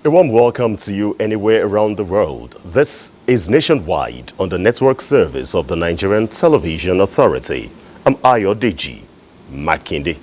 A warm welcome to you anywhere around the world. This is Nationwide on the network service of the Nigerian Television Authority. I'm Ayodeji Makinde.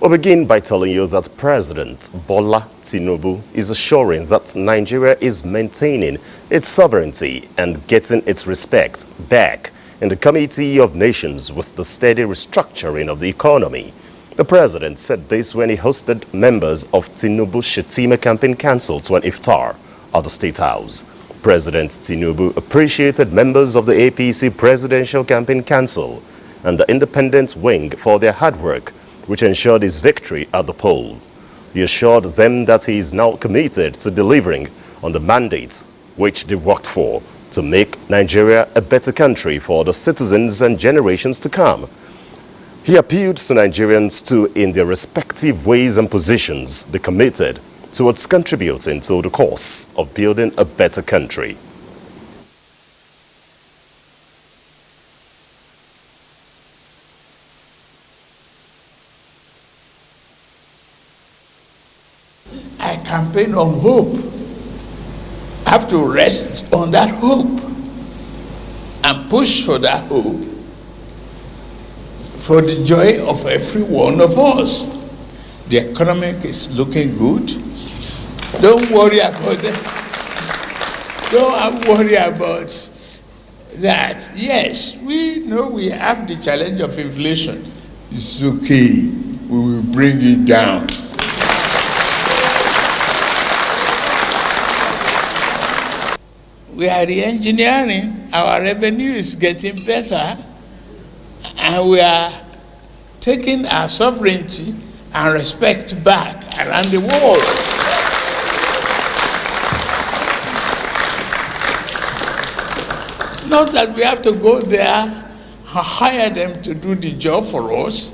We'll begin by telling you that President Bola Tinubu is assuring that Nigeria is maintaining its sovereignty and getting its respect back in the Committee of Nations with the steady restructuring of the economy. The president said this when he hosted members of Tinubu Shetima Campaign Council to an iftar at the State House. President Tinubu appreciated members of the APC Presidential Campaign Council and the independent wing for their hard work, which ensured his victory at the poll. He assured them that he is now committed to delivering on the mandate which they worked for to make Nigeria a better country for the citizens and generations to come. He appealed to Nigerians to, in their respective ways and positions, be committed towards contributing to the cause of building a better country. I campaign on hope. I have to rest on that hope and push for that hope, for the joy of every one of us. The economic is looking good. Don't worry about that. Don't worry about that. Yes, we know we have the challenge of inflation. It's okay. We will bring it down. We are re-engineering. Our revenue is getting better. And we are taking our sovereignty and respect back around the world. Not that we have to go there and hire them to do the job for us.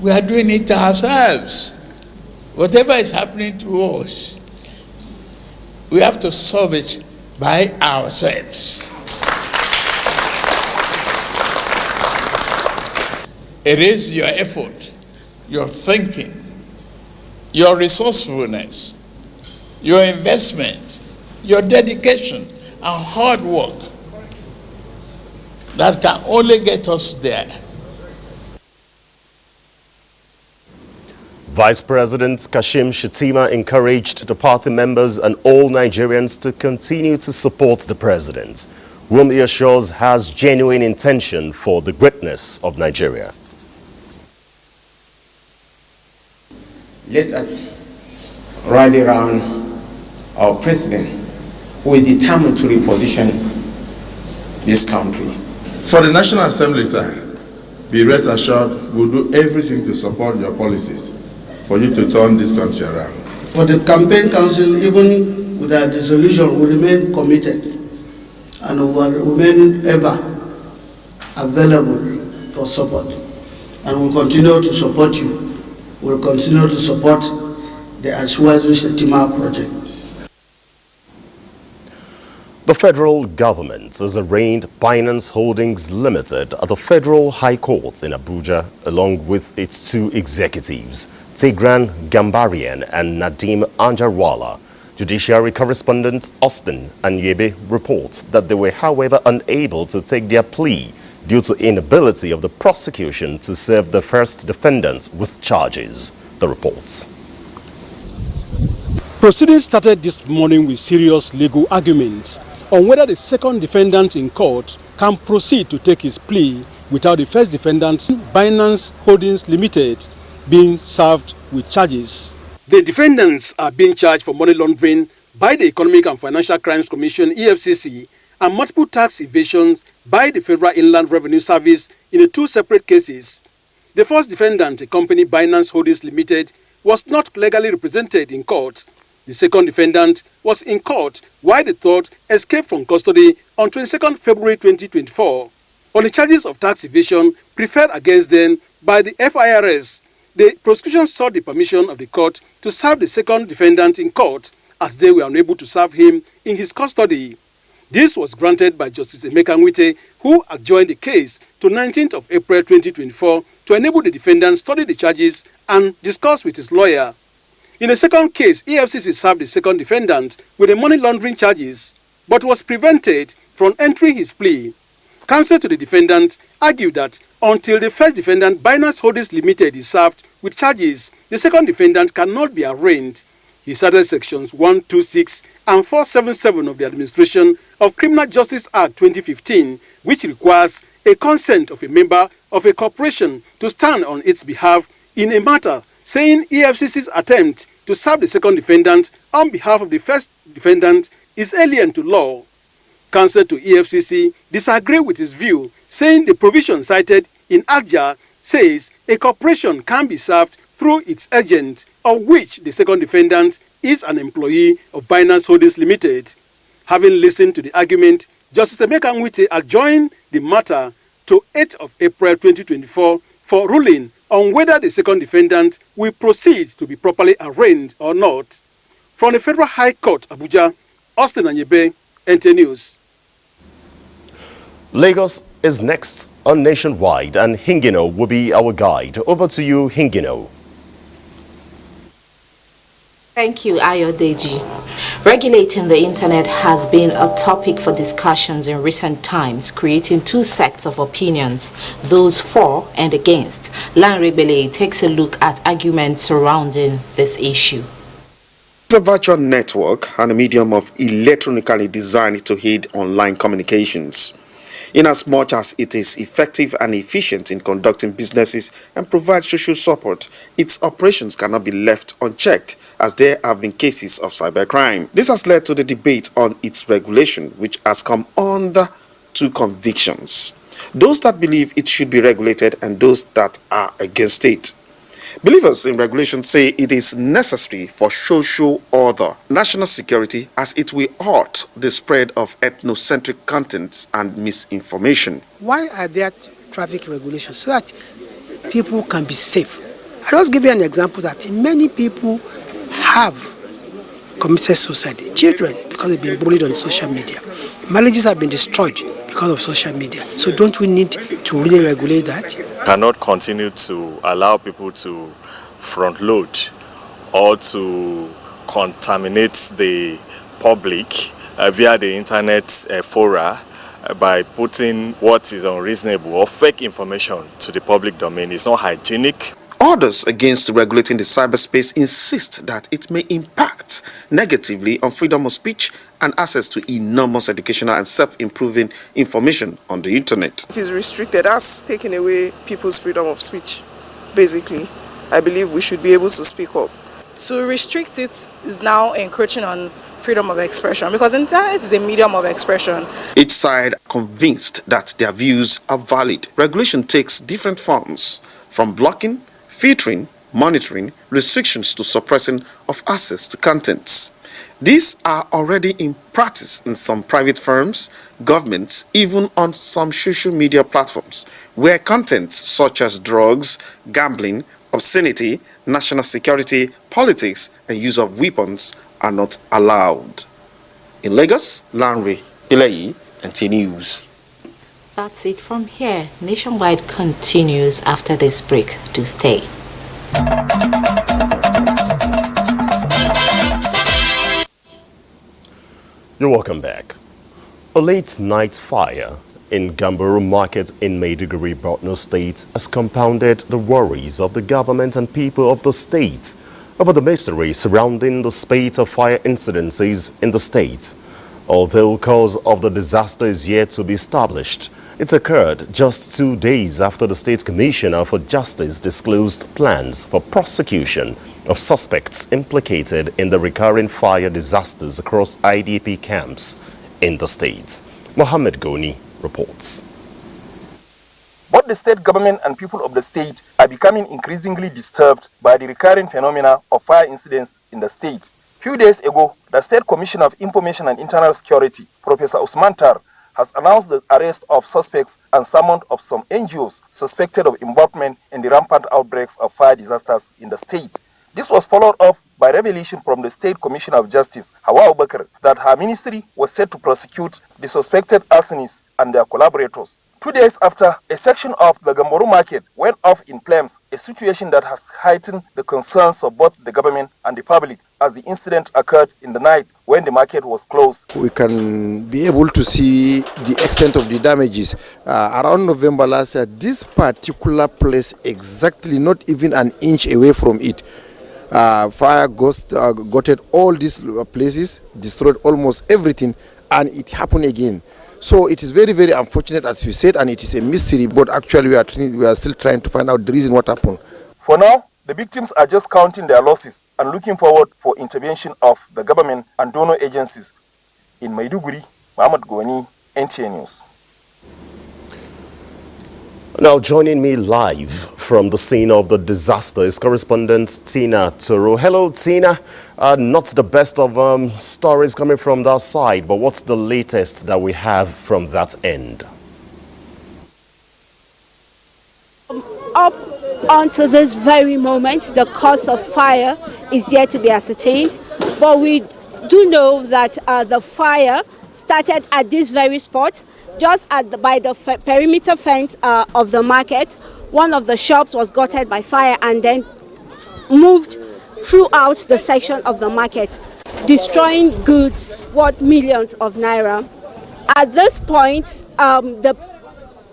We are doing it ourselves. Whatever is happening to us, we have to solve it by ourselves. It is your effort, your thinking, your resourcefulness, your investment, your dedication and hard work that can only get us there. Vice President Kashim Shettima encouraged the party members and all Nigerians to continue to support the president, whom he assures has genuine intention for the greatness of Nigeria. Let us rally around our president, who is determined to reposition this country. For the National Assembly, sir, be rest assured we'll do everything to support your policies for you to turn this country around. For the campaign council, even with our dissolution, we remain committed and we will remain ever available for support. And we'll continue to support you. We'll continue to support the Ashwazu Shetima project. The federal government has arraigned Binance Holdings Limited at the Federal High Court in Abuja, along with its two executives, Tigran Gambarian and Nadim Anjarwala. Judiciary correspondent Austin Anyebe reports that they were, however, unable to take their plea due to inability of the prosecution to serve the first defendant with charges. The reports. Proceedings started this morning with serious legal arguments on whether the second defendant in court can proceed to take his plea without the first defendant, Binance Holdings Limited, being served with charges. The defendants are being charged for money laundering by the Economic and Financial Crimes Commission (EFCC) and multiple tax evasions by the Federal Inland Revenue Service in the two separate cases. The first defendant, a company Binance Holdings Limited, was not legally represented in court. The second defendant was in court, while the third escaped from custody on 22nd February 2024. On the charges of tax evasion preferred against them by the FIRS, the prosecution sought the permission of the court to serve the second defendant in court, as they were unable to serve him in his custody. This was granted by Justice Emeka Nwite, who adjourned the case to 19th of April 2024 to enable the defendant to study the charges and discuss with his lawyer. In the second case, EFCC served the second defendant with the money laundering charges, but was prevented from entering his plea. Counsel to the defendant argued that until the first defendant, Binance Holdings Limited, is served with charges, the second defendant cannot be arraigned. He cited sections 126 and 477 of the Administration of Criminal Justice Act 2015, which requires a consent of a member of a corporation to stand on its behalf in a matter, saying EFCC's attempt to serve the second defendant on behalf of the first defendant is alien to law. Counsel to EFCC disagreed with his view, saying the provision cited in ADJA says a corporation can be served through its agent, of which the second defendant is an employee of Binance Holdings Limited. Having listened to the argument, Justice Emeka Nwite adjourned the matter to 8th of April 2024 for ruling on whether the second defendant will proceed to be properly arraigned or not. From the Federal High Court, Abuja, Austin Anyebe, NTA News. Lagos is next on Nationwide, and Hingino will be our guide. Over to you, Hingino. Thank you, Ayodeji. Regulating the internet has been a topic for discussions in recent times, creating two sects of opinions, those for and against. Lanrebele takes a look at arguments surrounding this issue. It's a virtual network and a medium of electronically designed to aid online communications. Inasmuch as it is effective and efficient in conducting businesses and provides social support, its operations cannot be left unchecked, as there have been cases of cybercrime. This has led to the debate on its regulation, which has come under two convictions: those that believe it should be regulated and those that are against it. Believers in regulation say it is necessary for social order, national security, as it will halt the spread of ethnocentric contents and misinformation. Why are there traffic regulations? So that people can be safe. I'll just give you an example that many people have committed suicide. Children, because they've been bullied on social media. Marriages have been destroyed because of social media. So don't we need to really regulate that? Cannot continue to allow people to front load or to contaminate the public via the internet fora by putting what is unreasonable or fake information to the public domain. It's not hygienic. Others against regulating the cyberspace insist that it may impact negatively on freedom of speech and access to enormous educational and self-improving information on the internet. If it's restricted, that's taking away people's freedom of speech. Basically, I believe we should be able to speak up. To restrict it is now encroaching on freedom of expression, because internet is a medium of expression. Each side convinced that their views are valid. Regulation takes different forms, from blocking, filtering, monitoring, restrictions to suppressing of access to contents. These are already in practice in some private firms, governments, even on some social media platforms, where contents such as drugs, gambling, obscenity, national security, politics, and use of weapons are not allowed. In Lagos, Lanre Ilayi, NTA News. That's it from here. Nationwide continues after this break. Do stay. You're welcome back. A late night fire in Gambaro Market in Maiduguri, Borno State has compounded the worries of the government and people of the state over the mystery surrounding the spate of fire incidences in the state. Although cause of the disaster is yet to be established, it occurred just 2 days after the State Commissioner for Justice disclosed plans for prosecution of suspects implicated in the recurring fire disasters across IDP camps in the state. Mohammed Goni reports. Both the state government and people of the state are becoming increasingly disturbed by the recurring phenomena of fire incidents in the state. Few days ago, the State Commissioner of Information and Internal Security, Professor Usman Tar, has announced the arrest of suspects and summoned of some NGOs suspected of involvement in the rampant outbreaks of fire disasters in the state. This was followed up by revelation from the State Commissioner of Justice, Hawa Abubakar, that her ministry was set to prosecute the suspected arsonists and their collaborators. 2 days after a section of the Gamboru market went off in flames, a situation that has heightened the concerns of both the government and the public as the incident occurred in the night when the market was closed. We can be able to see the extent of the damages. Around November last year, this particular place exactly not even an inch away from it. Fire gutted all these places, destroyed almost everything, and it happened again. So it is very, very unfortunate, as you said, and it is a mystery, but actually we are still trying to find out the reason what happened. For now, the victims are just counting their losses and looking forward for intervention of the government and donor agencies. In Maiduguri, Mohammed Goni, NTA News. Now joining me live from the scene of the disaster is correspondent Tina Toro. Hello Tina, not the best of stories coming from that side, but what's the latest that we have from that end? Up until this very moment, the cause of fire is yet to be ascertained, but we do know that the fire started at this very spot, just by the perimeter fence of the market. One of the shops was gutted by fire and then moved throughout the section of the market, destroying goods worth millions of naira. At this point, the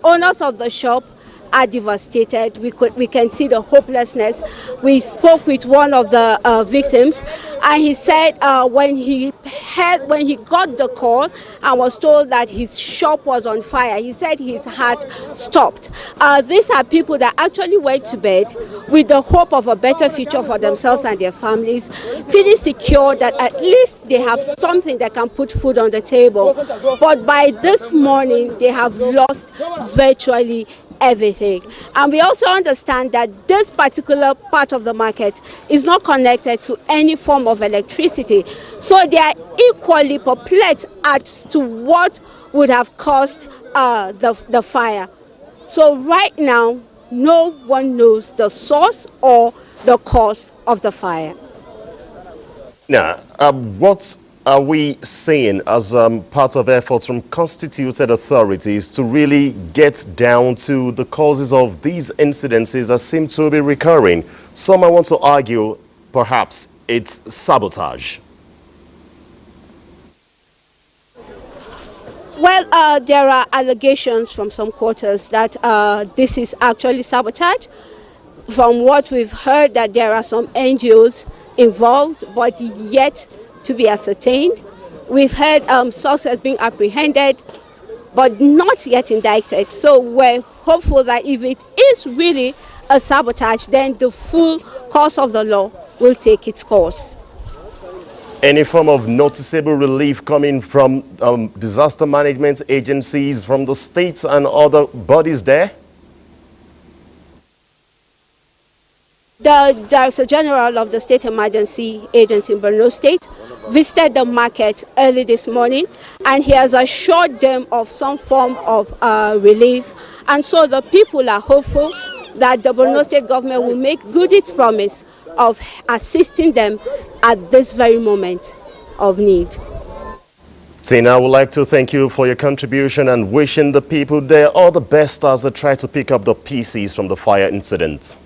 owners of the shop are devastated. We can see the hopelessness. We spoke with one of the victims, and he said when he got the call and was told that his shop was on fire, he said his heart stopped. These are people that actually went to bed with the hope of a better future for themselves and their families, feeling secure that at least they have something that can put food on the table. But by this morning, they have lost virtually everything. And we also understand that this particular part of the market is not connected to any form of electricity. So they are equally perplexed as to what would have caused the fire. So right now, no one knows the source or the cause of the fire. Now, what are we seeing as part of efforts from constituted authorities to really get down to the causes of these incidences that seem to be recurring? Some might want to argue perhaps it's sabotage. Well, there are allegations from some quarters that this is actually sabotage. From what we've heard, that there are some NGOs involved, but yet to be ascertained. We've heard suspects being apprehended, but not yet indicted. So we're hopeful that if it is really a sabotage, then the full course of the law will take its course. Any form of noticeable relief coming from disaster management agencies, from the states and other bodies there? The Director General of the State Emergency Agency in Borno State visited the market early this morning, and he has assured them of some form of relief. And so the people are hopeful that the Borno State government will make good its promise of assisting them at this very moment of need. Tina, I would like to thank you for your contribution and wishing the people there all the best as they try to pick up the pieces from the fire incident.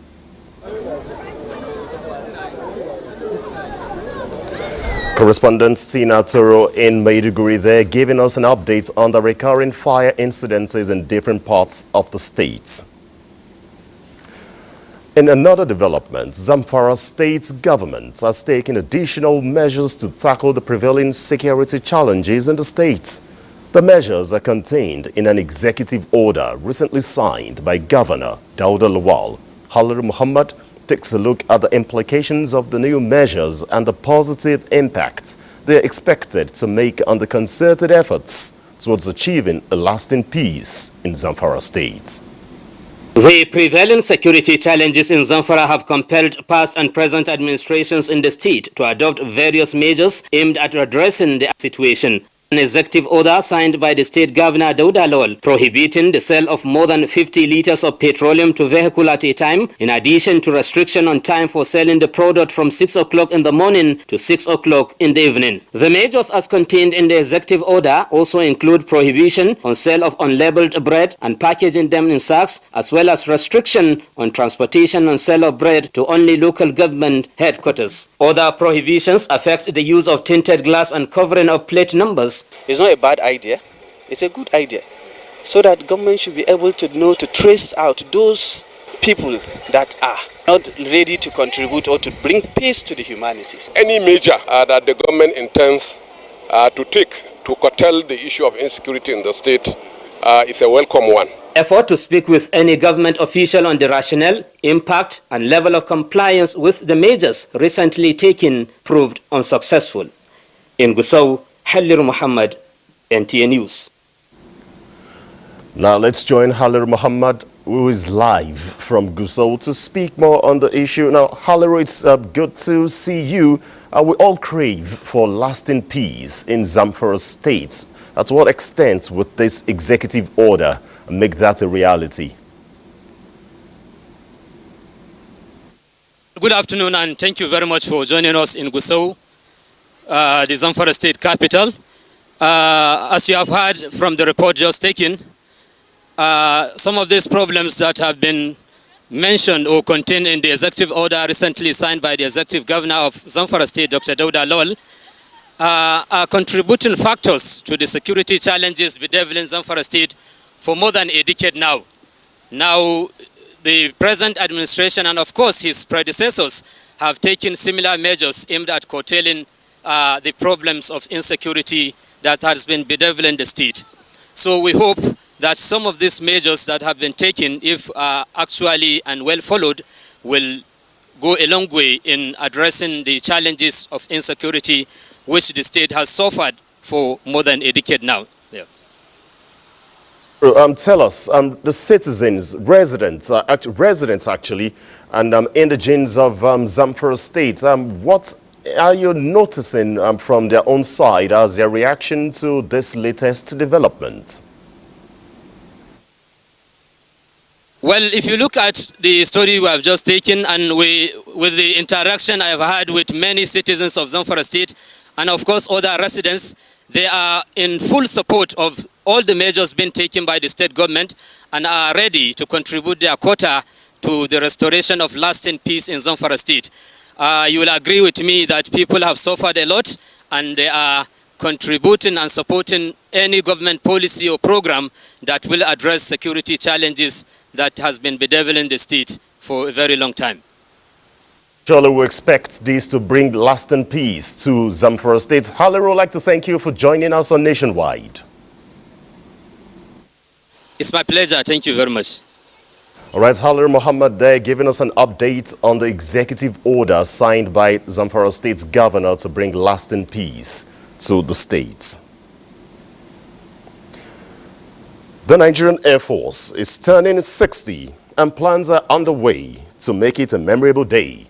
Correspondent Tina Toro in Maiduguri there, giving us an update on the recurring fire incidences in different parts of the state. In another development, Zamfara State government has taken additional measures to tackle the prevailing security challenges in the state. The measures are contained in an executive order recently signed by Governor Dauda Lawal. Halil Muhammad takes a look at the implications of the new measures and the positive impact they are expected to make on the concerted efforts towards achieving a lasting peace in Zamfara State. The prevailing security challenges in Zamfara have compelled past and present administrations in the state to adopt various measures aimed at addressing the situation. An executive order signed by the state governor Dauda Lawal prohibiting the sale of more than 50 liters of petroleum to vehicle at a time, in addition to restriction on time for selling the product from 6 o'clock in the morning to 6 o'clock in the evening. The measures as contained in the executive order also include prohibition on sale of unlabeled bread and packaging them in sacks, as well as restriction on transportation and sale of bread to only local government headquarters. Other prohibitions affect the use of tinted glass and covering of plate numbers. It's not a bad idea, it's a good idea, so that government should be able to know to trace out those people that are not ready to contribute or to bring peace to the humanity. Any measure that the government intends to take to curtail the issue of insecurity in the state is a welcome one. Effort to speak with any government official on the rationale, impact, and level of compliance with the measures recently taken proved unsuccessful. In Gusau, Halir Muhammad, NTA News. Now let's join Halir Muhammad, who is live from Gusau, to speak more on the issue. Now, Halir, it's good to see you. We all crave for lasting peace in Zamfara State. To what extent would this executive order make that a reality? Good afternoon, and thank you very much for joining us in Gusau, the Zamfara State capital. As you have heard from the report just taken, some of these problems that have been mentioned or contained in the executive order recently signed by the executive governor of Zamfara State, Dr. Dauda Lawal, are contributing factors to the security challenges bedeviling Zamfara State for more than a decade now. Now, the present administration and of course his predecessors have taken similar measures aimed at curtailing the problems of insecurity that has been bedeviling the state. So we hope that some of these measures that have been taken, if actually and well followed, will go a long way in addressing the challenges of insecurity which the state has suffered for more than a decade now. Yeah. Tell us, the citizens, residents actually, and indigents of Zamfara State, what are you noticing from their own side as their reaction to this latest development? Well, if you look at the story we have just taken and with the interaction I have had with many citizens of Zamfara State and of course other residents, they are in full support of all the measures being taken by the state government and are ready to contribute their quota to the restoration of lasting peace in Zamfara State. You will agree with me that people have suffered a lot and they are contributing and supporting any government policy or program that will address security challenges that has been bedeviling the state for a very long time. Surely we expect this to bring lasting peace to Zamfara State. Halir, I would like to thank you for joining us on Nationwide. It's my pleasure. Thank you very much. All right, Halir Muhammad there giving us an update on the executive order signed by Zamfara State's governor to bring lasting peace to the state. The Nigerian Air Force is turning 60 and plans are underway to make it a memorable day.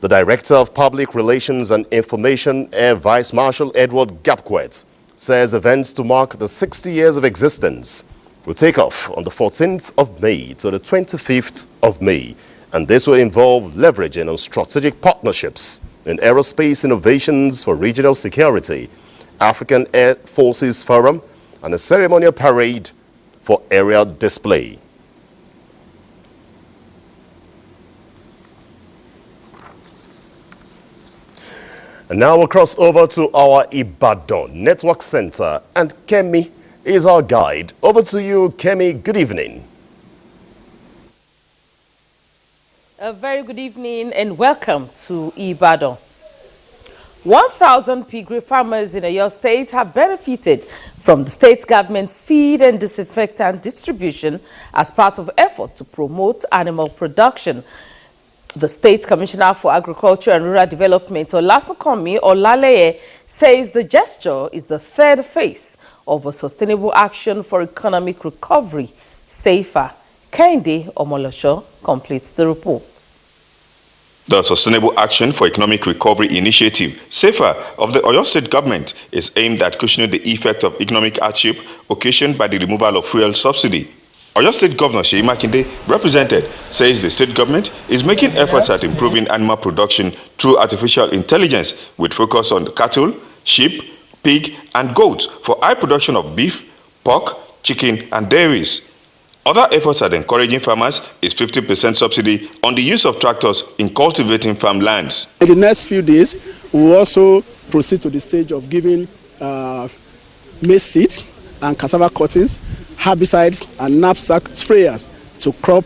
The Director of Public Relations and Information, Air Vice Marshal Edward Gapquet, says events to mark the 60 years of existence will take off on the 14th of May to the 25th of May, and this will involve leveraging on strategic partnerships in aerospace innovations for regional security, African Air Forces Forum, and a ceremonial parade for aerial display. And now we'll cross over to our Ibadan Network Center, and Kemi is our guide. Over to you, Kemi. Good evening. A very good evening and welcome to Ibadan. 1,000 piggery farmers in Oyo State have benefited from the state government's feed and disinfectant distribution as part of effort to promote animal production. The State Commissioner for Agriculture and Rural Development, Olasunkanmi Olaleye, says the gesture is the third phase of a sustainable action for economic recovery. Safer. Kehinde Omolosho completes the report. The Sustainable Action for Economic Recovery Initiative, SAFER, of the Oyo State government is aimed at cushioning the effect of economic hardship occasioned by the removal of fuel subsidy. Oyo State Governor Seyi Makinde, represented, says the state government is making efforts at improving animal production through artificial intelligence with focus on cattle, sheep, pig and goats for high production of beef, pork, chicken and dairies. Other efforts at encouraging farmers is 50% subsidy on the use of tractors in cultivating farmlands. In the next few days, we will also proceed to the stage of giving maize seed and cassava cuttings, herbicides and knapsack sprayers to crop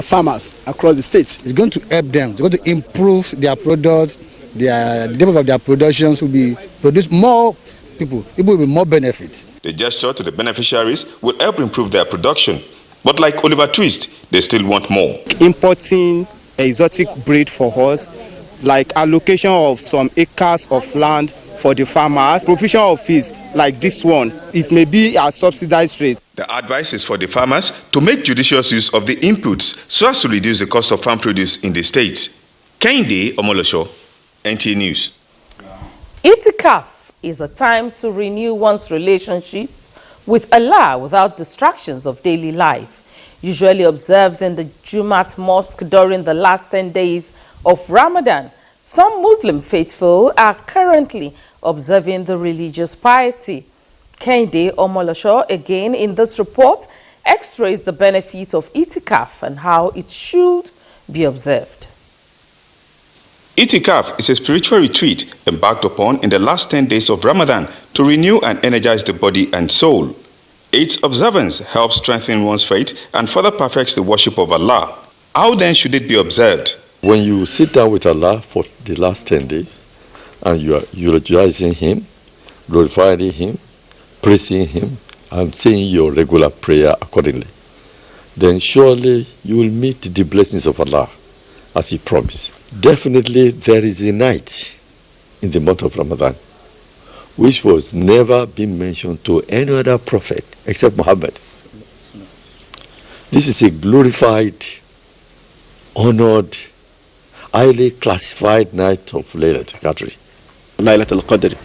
farmers across the state. It's going to help them. It's going to improve their products. The level of their productions will be produce more people. It will be more benefits. The gesture to the beneficiaries will help improve their production. But like Oliver Twist, they still want more. Importing exotic breed for us, like allocation of some acres of land for the farmers, provision of fees like this one, it may be a subsidized rate. The advice is for the farmers to make judicious use of the inputs so as to reduce the cost of farm produce in the state. Kehinde Omolosho, NTA News. Itikaf is a time to renew one's relationship with Allah without distractions of daily life. Usually observed in the Jumat Mosque during the last 10 days of Ramadan, some Muslim faithful are currently observing the religious piety. Kehinde Omolosho, again in this report, x-rays the benefit of itikaf and how it should be observed. Itikaf is a spiritual retreat embarked upon in the last 10 days of Ramadan to renew and energize the body and soul. Its observance helps strengthen one's faith and further perfects the worship of Allah. How then should it be observed? When you sit down with Allah for the last 10 days and you are eulogizing Him, glorifying Him, praising Him, and saying your regular prayer accordingly, then surely you will meet the blessings of Allah as He promised. Definitely there is a night in the month of Ramadan which was never been mentioned to any other prophet except Muhammad. This is a glorified, honored, highly classified night of Laylatul Qadr. Laylatul Qadr.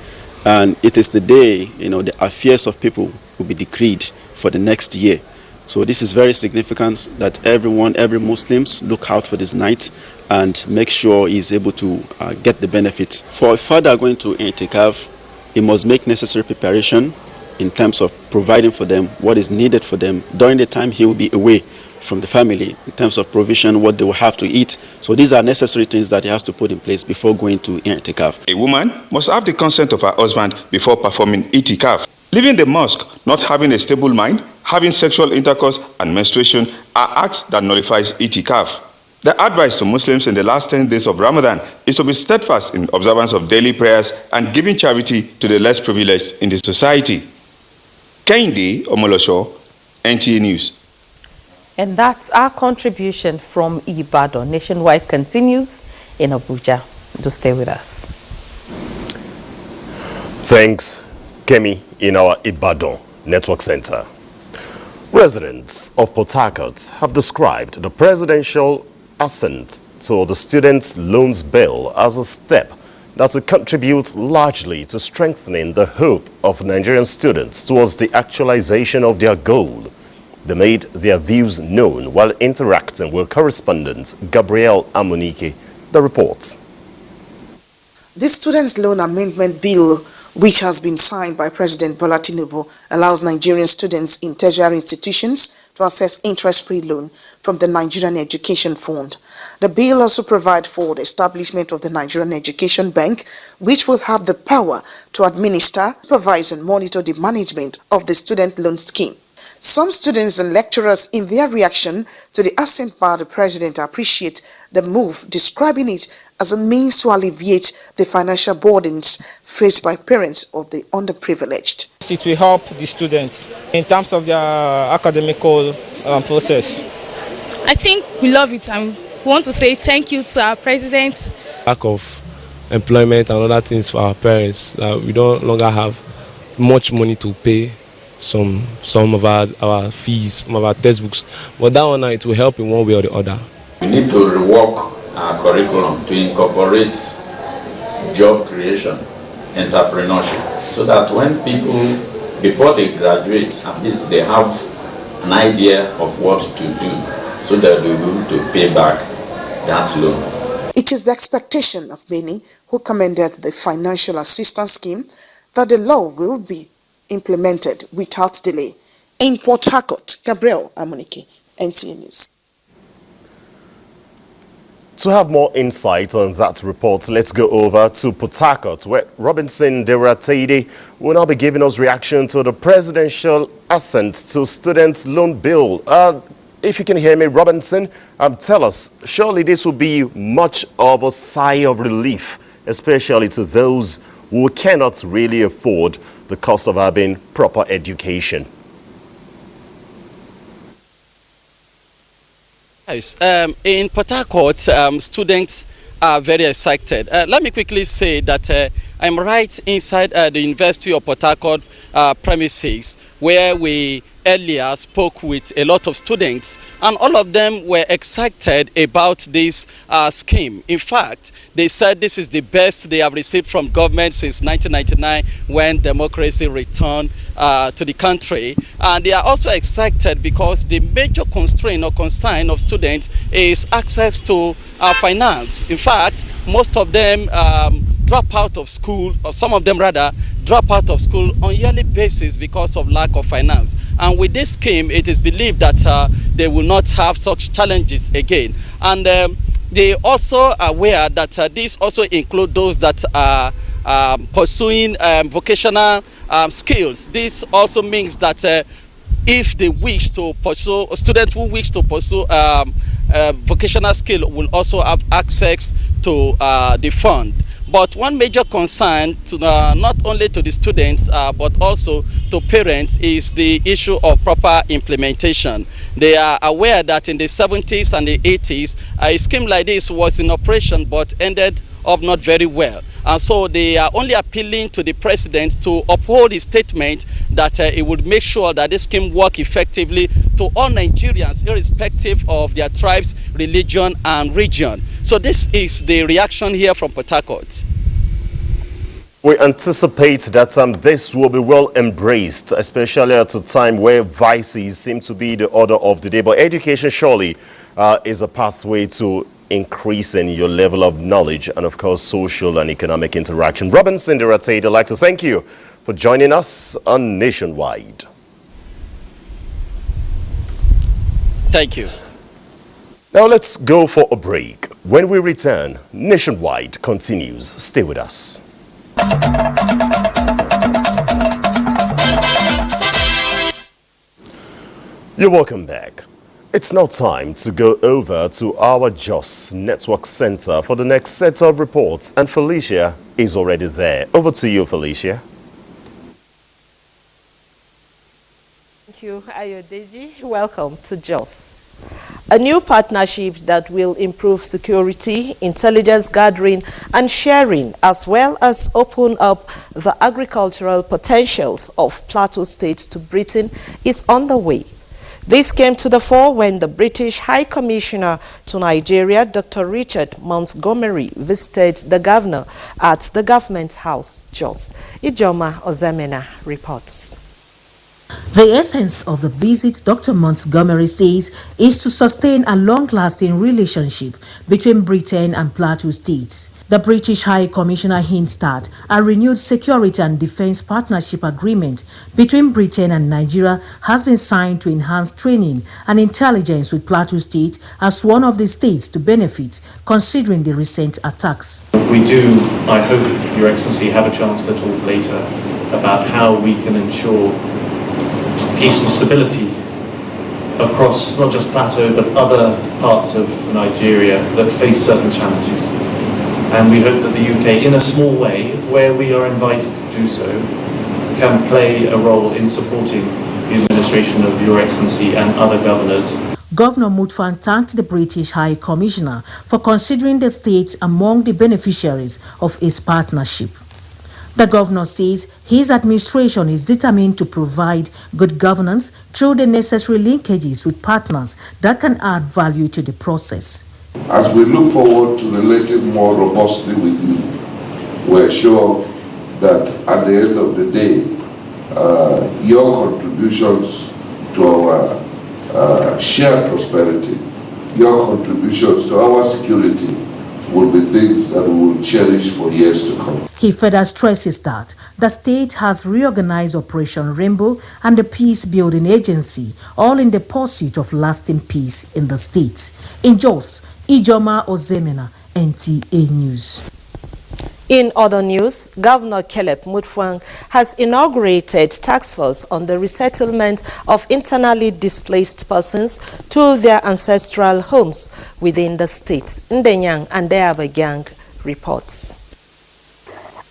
And it is the day, the affairs of people will be decreed for the next year. So this is very significant that every Muslims look out for this night and make sure he is able to get the benefits. For a father going to I'tikaf, he must make necessary preparation in terms of providing for them what is needed for them during the time he will be away from the family, in terms of provision, what they will have to eat. So these are necessary things that he has to put in place before going to I'tikaf. A woman must have the consent of her husband before performing I'tikaf. Leaving the mosque, not having a stable mind, having sexual intercourse and menstruation are acts that nullifies I'tikaf. The advice to Muslims in the last 10 days of Ramadan is to be steadfast in observance of daily prayers and giving charity to the less privileged in the society. Kehinde Omolosho, NTA News. And that's our contribution from Ibadan. Nationwide continues in Abuja. Do stay with us. Thanks, Kemi, in our Ibadan Network Center. Residents of Port Harcourt have described the presidential assent to the Students' Loans Bill as a step that will contribute largely to strengthening the hope of Nigerian students towards the actualization of their goal. They made their views known while interacting with correspondent Gabriel Amunike. The reports. The Students' Loan Amendment Bill, which has been signed by President Bola Tinubu, allows Nigerian students in tertiary institutions to access interest-free loan from the Nigerian Education Fund. The bill also provides for the establishment of the Nigerian Education Bank, which will have the power to administer, supervise and monitor the management of the student loan scheme. Some students and lecturers, in their reaction to the assent by the president, appreciate the move, describing it as a means to alleviate the financial burdens faced by parents of the underprivileged. It will help the students in terms of their academical process. I think we love it and we want to say thank you to our president. Lack of employment and other things for our parents. We don't longer have much money to pay some of our fees, some of our textbooks. But that one, it will help in one way or the other. We need to rework curriculum to incorporate job creation, entrepreneurship, so that when people, before they graduate, at least they have an idea of what to do, so that they'll be able to pay back that loan. It is the expectation of many who commended the financial assistance scheme that the law will be implemented without delay. In Port Harcourt, Gabriel Amunike, NTA News. To have more insight on that report, let's go over to Port Harcourt, where Robinson Derateide will now be giving us reaction to the presidential assent to students' loan bill. If you can hear me, Robinson, tell us, surely this will be much of a sigh of relief, especially to those who cannot really afford the cost of having proper education. In Port Harcourt, students are very excited. Let me quickly say that I'm right inside the University of Port Harcourt premises, where we earlier spoke with a lot of students, and all of them were excited about this scheme. In fact, they said this is the best they have received from government since 1999, when democracy returned to the country. And they are also excited because the major constraint or concern of students is access to finance. In fact, most of them drop out of school, or some of them rather, drop out of school on a yearly basis because of lack of finance. And with this scheme, it is believed that they will not have such challenges again. And they also are aware that this also includes those that are pursuing vocational skills. This also means that if they wish to pursue, students who wish to pursue vocational skill will also have access to the fund. But one major concern, to, not only to the students, but also to parents, is the issue of proper implementation. They are aware that in the 70s and the 80s, a scheme like this was in operation but ended up not very well. And so they are only appealing to the president to uphold his statement that it would make sure that this scheme work effectively to all Nigerians, irrespective of their tribes, religion, and region. So this is the reaction here from Port Harcourt. We anticipate that this will be well embraced, especially at a time where vices seem to be the order of the day. But education surely is a pathway to increasing your level of knowledge and, of course, social and economic interaction. Robinson Derateide, I'd like to thank you for joining us on Nationwide. Thank you. Now let's go for a break. When we return, Nationwide continues. Stay with us. You're welcome back. It's now time to go over to our Jos Network Center for the next set of reports, and Felicia is already there. Over to you, Felicia. Thank you, Ayodeji. Welcome to Jos. A new partnership that will improve security, intelligence gathering and sharing, as well as open up the agricultural potentials of Plateau State to Britain, is on the way. This came to the fore when the British High Commissioner to Nigeria, Dr. Richard Montgomery, visited the governor at the Government House, Jos. Ijoma Ozemena reports. The essence of the visit, Dr. Montgomery says, is to sustain a long-lasting relationship between Britain and Plateau States. The British High Commissioner hints at a renewed security and defense partnership agreement between Britain and Nigeria has been signed to enhance training and intelligence with Plateau State as one of the states to benefit, considering the recent attacks. We do, I hope, Your Excellency, have a chance to talk later about how we can ensure peace and stability across not just Plateau but other parts of Nigeria that face certain challenges. And we hope that the UK, in a small way, where we are invited to do so, can play a role in supporting the administration of Your Excellency and other governors. Governor Mutfwang thanked the British High Commissioner for considering the states among the beneficiaries of his partnership. The governor says his administration is determined to provide good governance through the necessary linkages with partners that can add value to the process. As we look forward to relating more robustly with you, we're sure that at the end of the day, your contributions to our shared prosperity, your contributions to our security will be things that we will cherish for years to come. He further stresses that the state has reorganized Operation Rainbow and the Peace Building Agency, all in the pursuit of lasting peace in the state. In Jos, Ijoma Ozemena, NTA News. In other news, Governor Caleb Mutfwang has inaugurated task force on the resettlement of internally displaced persons to their ancestral homes within the state. Ndenyang and Deabagyang reports.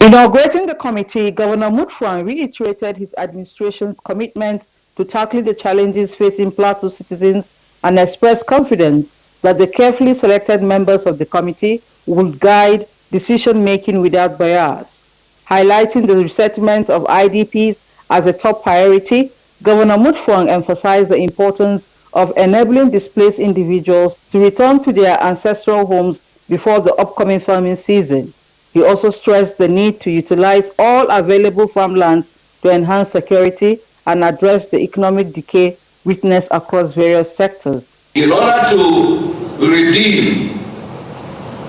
Inaugurating the committee, Governor Mutfwang reiterated his administration's commitment to tackling the challenges facing Plateau citizens and expressed confidence that the carefully selected members of the committee would guide decision-making without bias. Highlighting the resettlement of IDPs as a top priority, Governor Mutfwang emphasized the importance of enabling displaced individuals to return to their ancestral homes before the upcoming farming season. He also stressed the need to utilize all available farmlands to enhance security and address the economic decay witnessed across various sectors. In order to redeem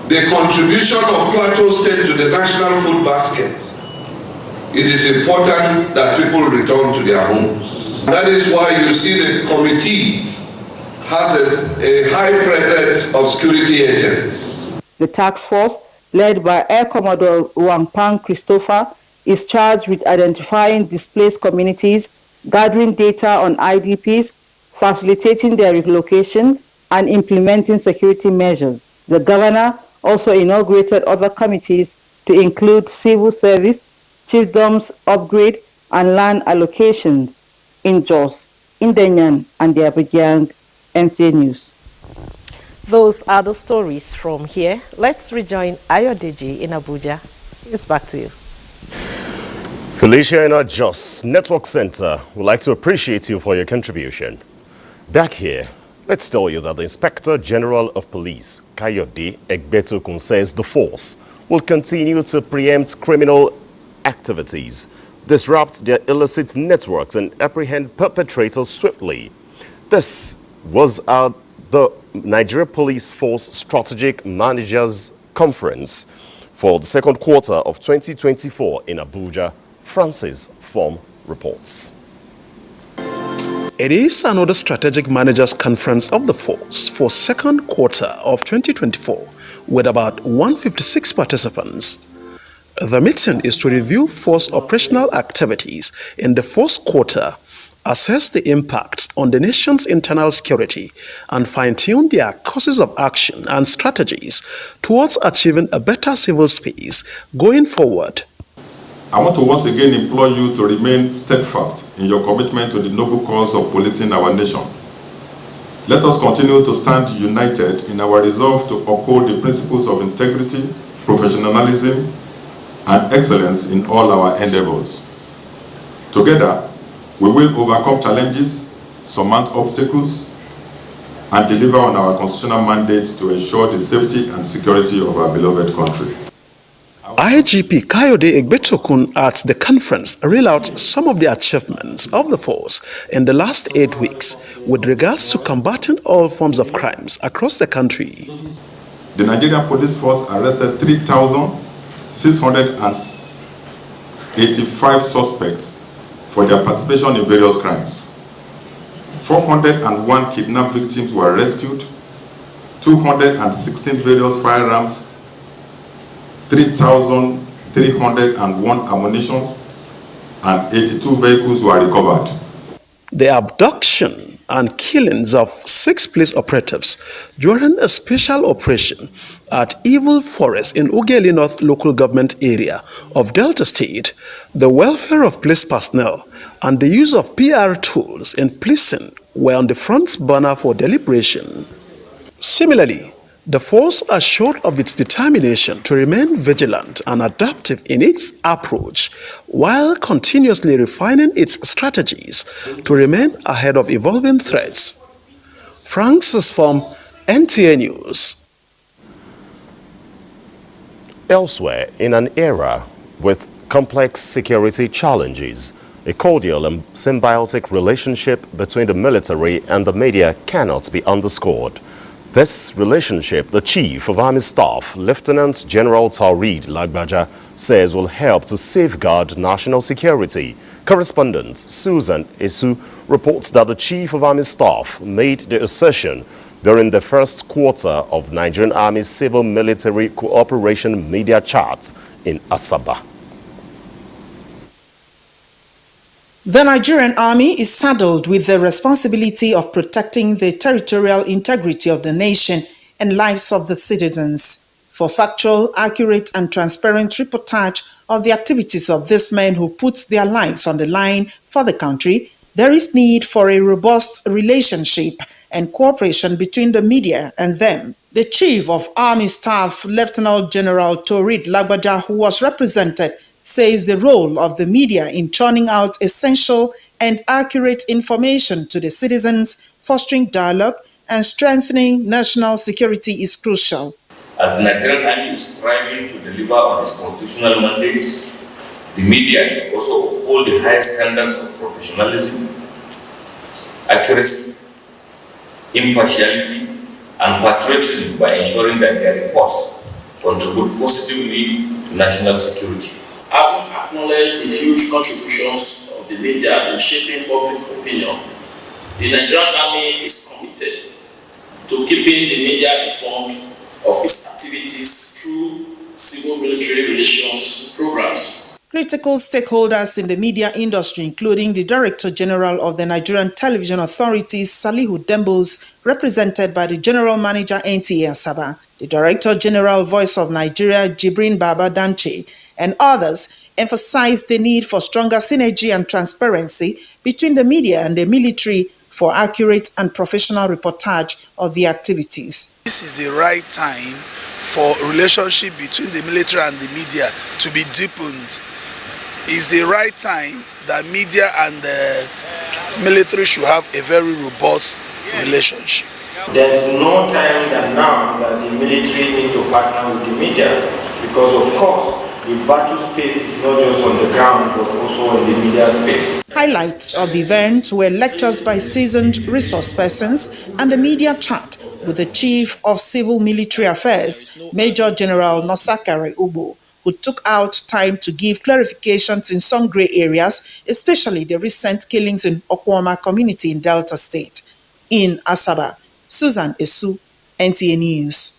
the contribution of Plateau State to the national food basket, it is important that people return to their homes. That is why you see the committee has a high presence of security agents. The task force, led by Air Commodore Wangpang Christopher, is charged with identifying displaced communities, gathering data on IDPs, facilitating their relocation, and implementing security measures. The governor also inaugurated other committees to include civil service, chiefdoms upgrade, and land allocations. In Jos, Ndenyan, and the Abuja, NTA News. Those are the stories from here. Let's rejoin Ayodeji in Abuja. It's back to you. Felicia in our Jos Network Center would like to appreciate you for your contribution. Back here, let's tell you that the Inspector General of Police, Kayode Egbetokun, says the force will continue to preempt criminal activities, disrupt their illicit networks, and apprehend perpetrators swiftly. This was at the Nigeria Police Force Strategic Managers Conference for the second quarter of 2024 in Abuja. Francis Form reports. It is another Strategic Managers Conference of the Force for second quarter of 2024 with about 156 participants. The meeting is to review force operational activities in the first quarter, assess the impact on the nation's internal security, and fine-tune their courses of action and strategies towards achieving a better civil space going forward. I want to once again implore you to remain steadfast in your commitment to the noble cause of policing our nation. Let us continue to stand united in our resolve to uphold the principles of integrity, professionalism, and excellence in all our endeavors. Together, we will overcome challenges, surmount obstacles, and deliver on our constitutional mandate to ensure the safety and security of our beloved country. IGP Kayode Egbetokun at the conference read out some of the achievements of the force in the last 8 weeks with regards to combating all forms of crimes across the country. The Nigerian Police Force arrested 3,685 suspects for their participation in various crimes. 401 kidnapped victims were rescued, 216 various firearms, 3,301 ammunition, and 82 vehicles were recovered. The abduction and killings of 6 police operatives during a special operation at Evil Forest in Ughelli North local government area of Delta State, the welfare of police personnel, and the use of PR tools in policing were on the front burner for deliberation. Similarly, the force assured of its determination to remain vigilant and adaptive in its approach while continuously refining its strategies to remain ahead of evolving threats. Francis from NTA News. Elsewhere, in an era with complex security challenges, a cordial and symbiotic relationship between the military and the media cannot be underscored. This relationship, the Chief of Army Staff, Lieutenant General Taurid Lagbaja, says will help to safeguard national security. Correspondent Susan Esu reports that the Chief of Army Staff made the assertion during the first quarter of Nigerian Army Civil-Military Cooperation Media Chat in Asaba. The Nigerian Army is saddled with the responsibility of protecting the territorial integrity of the nation and lives of the citizens. For factual, accurate and transparent reportage of the activities of these men who put their lives on the line for the country, there is need for a robust relationship and cooperation between the media and them. The Chief of Army Staff, Lieutenant General Taurid Lagbaja, who was represented, says the role of the media in churning out essential and accurate information to the citizens, fostering dialogue and strengthening national security is crucial. As the Nigerian Army is striving to deliver on its constitutional mandates, the media should also uphold the highest standards of professionalism, accuracy, impartiality, and patriotism by ensuring that their reports contribute positively to national security. Having acknowledged the huge contributions of the media in shaping public opinion, the Nigerian Army is committed to keeping the media informed of its activities through civil-military relations programs. Critical stakeholders in the media industry, including the Director General of the Nigerian Television Authority, Salihu Dembos, represented by the General Manager NTA Asaba, the Director General Voice of Nigeria, Jibrin Baba Danche, and others, emphasized the need for stronger synergy and transparency between the media and the military for accurate and professional reportage of the activities. This is the right time for relationship between the military and the media to be deepened. It's the right time that media and the military should have a very robust relationship. There's no time than now that the military need to partner with the media, because of course the battle space is not just on the ground but also in the media space. Highlights of the event were lectures by seasoned resource persons and the media chat with the Chief of Civil Military Affairs, Major General Nosakare Ubo, who took out time to give clarifications in some gray areas, especially the recent killings in Okwama community in Delta State. In Asaba, Susan Esu, NTA News.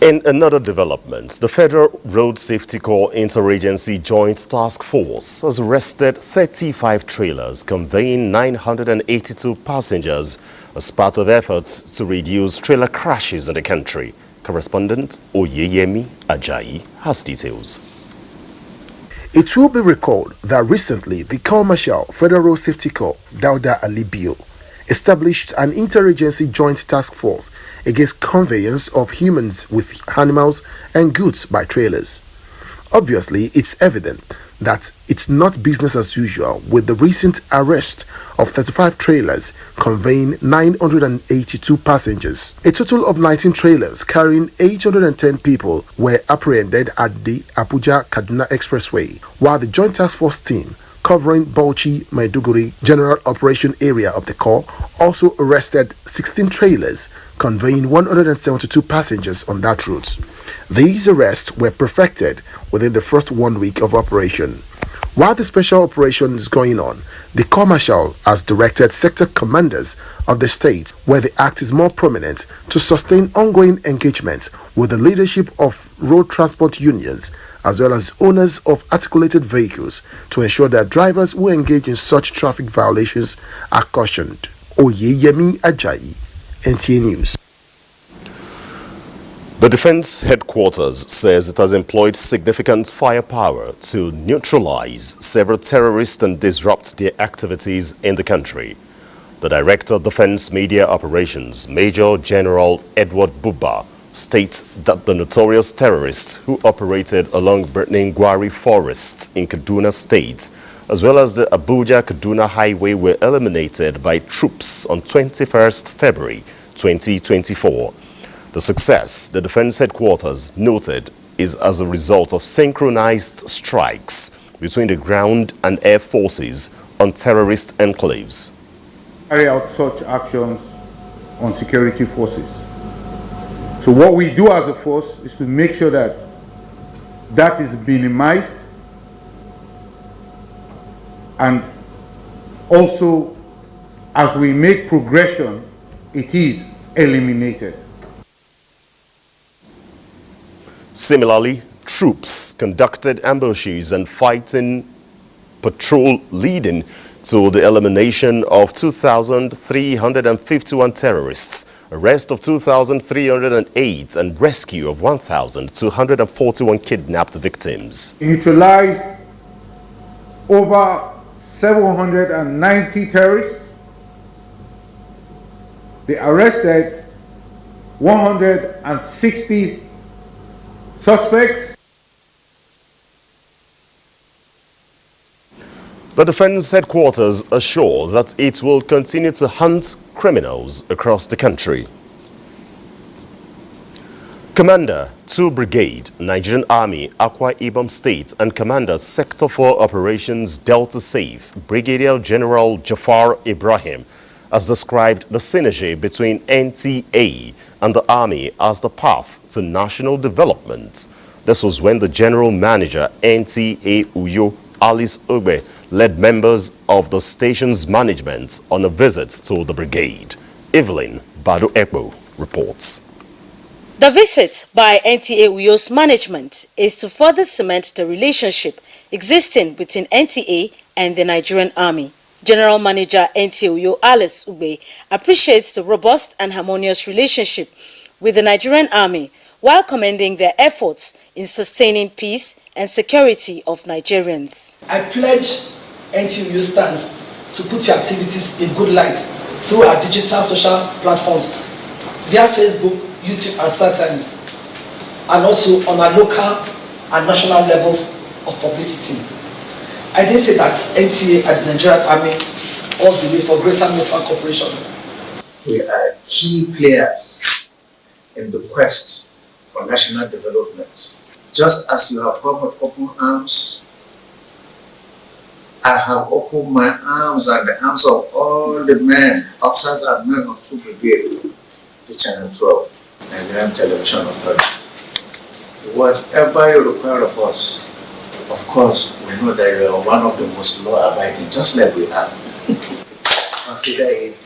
In another development, the Federal Road Safety Corps Interagency Joint Task Force has arrested 35 trailers conveying 982 passengers as part of efforts to reduce trailer crashes in the country. Correspondent Oyeyemi Ajayi has details. It will be recalled that recently the Corps Marshal Federal Road Safety Corps, Dauda Alibio, established an interagency joint task force against conveyance of humans with animals and goods by trailers. Obviously, it's evident that it's not business as usual with the recent arrest of 35 trailers conveying 982 passengers. A total of 19 trailers carrying 810 people were apprehended at the Abuja-Kaduna Expressway, while the Joint Task Force team covering Bauchi-Maiduguri General Operation Area of the Corps also arrested 16 trailers conveying 172 passengers on that route. These arrests were perfected within the first 1 week of operation. While the special operation is going on, the Corps Marshal has directed sector commanders of the states where the act is more prominent to sustain ongoing engagement with the leadership of road transport unions as well as owners of articulated vehicles to ensure that drivers who engage in such traffic violations are cautioned. Oyeyemi Ajayi, NTA News. The Defense Headquarters says it has employed significant firepower to neutralize several terrorists and disrupt their activities in the country. The Director of Defense Media Operations, Major General Edward Buba, states that the notorious terrorists who operated along Birnin Gwari forests in Kaduna State, as well as the Abuja-Kaduna Highway, were eliminated by troops on 21st February 2024. The success, the Defense Headquarters noted, is as a result of synchronized strikes between the ground and air forces on terrorist enclaves. Carry out such actions on security forces. So what we do as a force is to make sure that that is minimized, and also as we make progression, it is eliminated. Similarly, troops conducted ambushes and fighting patrol leading to the elimination of 2,351 terrorists, arrest of 2,308 and rescue of 1,241 kidnapped victims. Neutralized over 790 terrorists. They arrested 160 suspects. The Defense Headquarters assure that it will continue to hunt criminals across the country. Commander 2 Brigade, Nigerian Army, Akwa Ibom State, and Commander Sector 4 Operations Delta Safe, Brigadier General Jafar Ibrahim, has described the synergy between NTA and the Army as the path to national development. This was when the General Manager, NTA Uyo, Alice Ugbe, led members of the station's management on a visit to the brigade. Evelyn Badu Ekbo reports. The visit by NTA Uyo's management is to further cement the relationship existing between NTA and the Nigerian Army. General Manager NTA Uyo Alice Ugbe appreciates the robust and harmonious relationship with the Nigerian Army while commending their efforts in sustaining peace and security of Nigerians. I pledge NTA Uyo stands to put your activities in good light through our digital social platforms via Facebook, YouTube and StarTimes, and also on our local and national levels of publicity. I did say that NTA and the Nigerian Army all the way for greater network cooperation. We are key players in the quest for national development. Just as you have come with open arms, I have opened my arms and the arms of all the men, officers and men of 2 Brigade to Channel 12, Nigerian Television Authority. Whatever you require of us, of course, we know that you are one of the most law-abiding, just like we are. Consider it.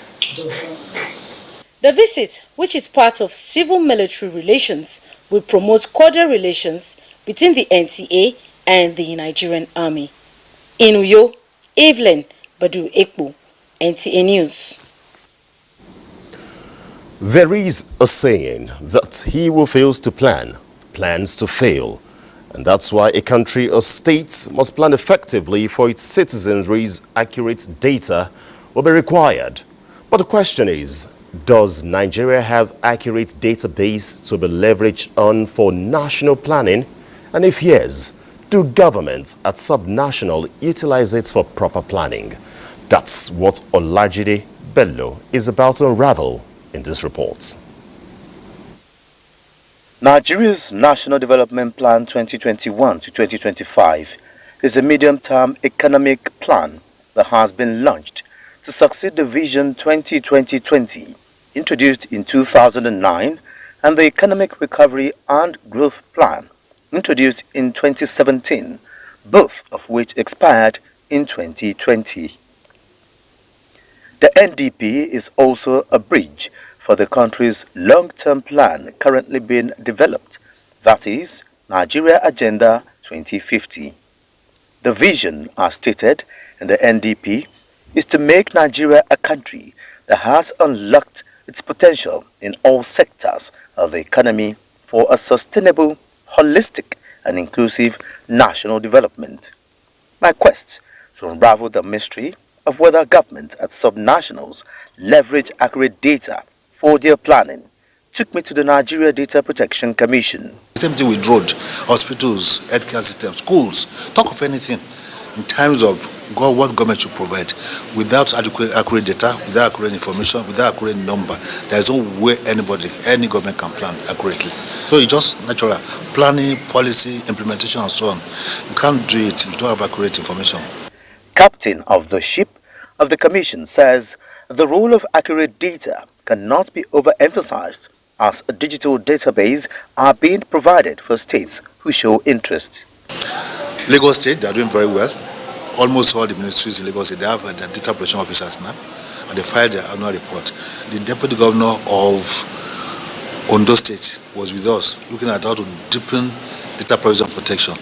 The visit, which is part of civil-military relations, will promote cordial relations between the NTA and the Nigerian Army. In Uyo, Evelyn Badu Ekpo, NTA News. There is a saying that he who fails to plan, plans to fail. And that's why a country or state must plan effectively for its citizenry's accurate data will be required. But the question is, does Nigeria have accurate database to be leveraged on for national planning? And if yes, do governments at subnational utilize it for proper planning? That's what Olajide Bello is about to unravel in this report. Nigeria's National Development Plan 2021 to 2025 is a medium-term economic plan that has been launched to succeed the Vision 2020 introduced in 2009 and the Economic Recovery and Growth Plan introduced in 2017, both of which expired in 2020. The NDP is also a bridge for the country's long-term plan currently being developed, that is, Nigeria Agenda 2050. The vision, as stated in the NDP, is to make Nigeria a country that has unlocked its potential in all sectors of the economy for a sustainable, holistic and inclusive national development. My quest to unravel the mystery of whether government at subnationals leverage accurate data for their planning took me to the Nigeria Data Protection Commission. Same thing with road, hospitals, healthcare systems, schools. Talk of anything in terms of what government should provide. Without accurate data, without accurate information, without accurate number, there is no way any government can plan accurately. So it's just natural planning, policy, implementation, and so on. You can't do it if you don't have accurate information. Captain of the ship of the commission says the role of accurate data cannot be overemphasized, as a digital database are being provided for states who show interest. Lagos State, they are doing very well. Almost all the ministries in Lagos State, they have their data operation officers now, and they filed their annual report. The deputy governor of Ondo State was with us, looking at how to deepen data privacy and protection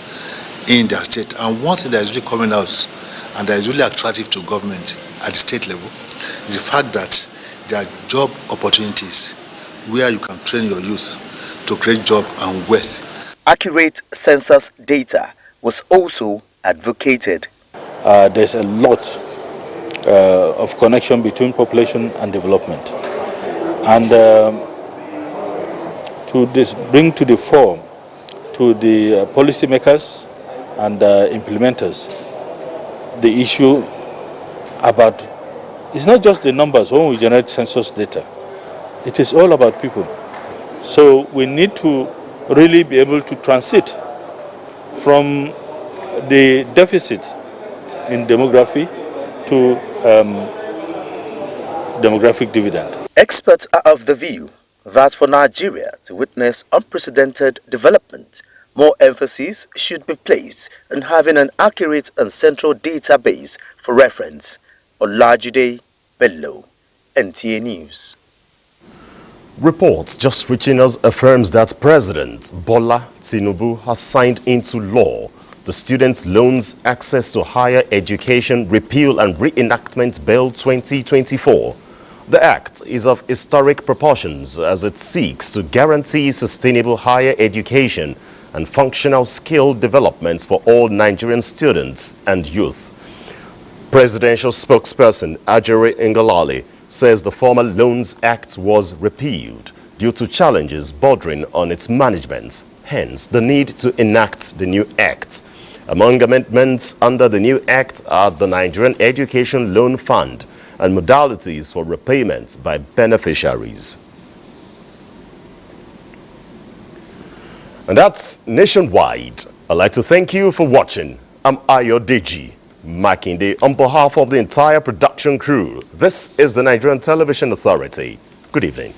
in their state. And one thing that is really coming out, and that is really attractive to government at the state level, is the fact that there are job opportunities where you can train your youth to create job and wealth. Accurate census data was also advocated. There's a lot of connection between population and development. And to bring to the fore to the policymakers and implementers the issue about, it's not just the numbers when we generate census data. It is all about people. So we need to really be able to transit from the deficit in demography to demographic dividend. Experts are of the view that for Nigeria to witness unprecedented development, more emphasis should be placed on having an accurate and central database for reference. Olajide Bello, NTA News. Reports just reaching us affirms that President Bola Tinubu has signed into law the Student Loans Access to Higher Education Repeal and Reenactment Bill 2024. The act is of historic proportions as it seeks to guarantee sustainable higher education and functional skill development for all Nigerian students and youth. Presidential spokesperson Ajuri Ngalale says the former Loans Act was repealed due to challenges bordering on its management, hence the need to enact the new act. Among amendments under the new act are the Nigerian Education Loan Fund and modalities for repayment by beneficiaries. And that's nationwide. I'd like to thank you for watching. I'm Ayodeji Makinde on behalf of the entire production crew. This is the Nigerian Television Authority. Good evening.